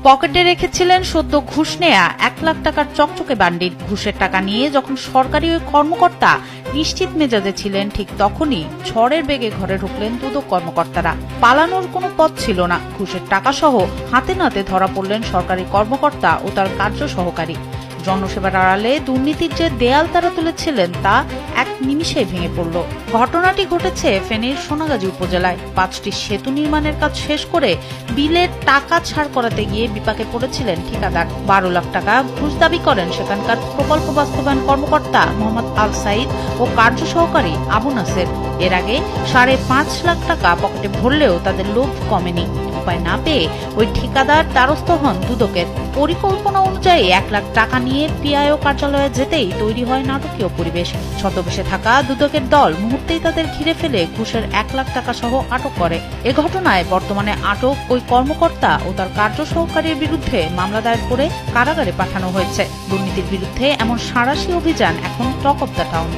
পকেটে রেখেছিলেন সদ্য ঘুষ নেয়া 1 লাখ টাকার চকচকে বান্ডিল। ঘুষের টাকা নিয়ে যখন সরকারি ওই কর্মকর্তা নিশ্চিত মেজাজে ছিলেন, ঠিক তখনই ঝড়ের বেগে ঘরে ঢুকলেন দুদক কর্মকর্তারা। পালানোর কোনো পথ ছিল না। ঘুষের টাকা সহ হাতে নাতে ধরা পড়লেন সরকারি কর্মকর্তা ও তার কার্য সহকারী। জনসেবার আড়ালে দুর্নীতির যে দেয়াল তারা তুলেছিলেন তা এক নিমিষে ভেঙে পড়ল। ঘটনাটি ঘটেছে ফেনীর সোনাগাজী উপজেলায়। 5টি সেতু নির্মাণের কাজ শেষ করে বিলের টাকা ছাড় করাতে গিয়ে বিপাকে পড়েছিলেন ঠিকাদার। 12 লাখ টাকা ঘুষ দাবি করেন সেখানকার প্রকল্প বাস্তবায়ন কর্মকর্তা মোহাম্মদ আল সাইদ ও কার্য সহকারী আবু নাসের। এর আগে 5.5 লাখ টাকা পকেটে ভরলেও তাদের লোভ কমেনি। উপায় না পেয়ে ওই ঠিকাদার দ্বারস্থ হন দুদকের। পরিকল্পনা অনুযায়ী 1 লাখ টাকা নিয়ে পিআইও কার্যালয়ে যেতেই তৈরি হয় নাটকীয় পরিবেশ। ছদ্মবেশে থাকা দুদকের দল মুহূর্তেই তাদের ঘিরে ফেলে ঘুষের 1 লাখ টাকা সহ আটক করে। এ ঘটনায় বর্তমানে আটক ওই কর্মকর্তা ও তার কার্য সহকারীর বিরুদ্ধে মামলা দায়ের করে কারাগারে পাঠানো হয়েছে। দুর্নীতির বিরুদ্ধে এমন সাঁড়াশি অভিযান এখন টক অব দ্য টাউন।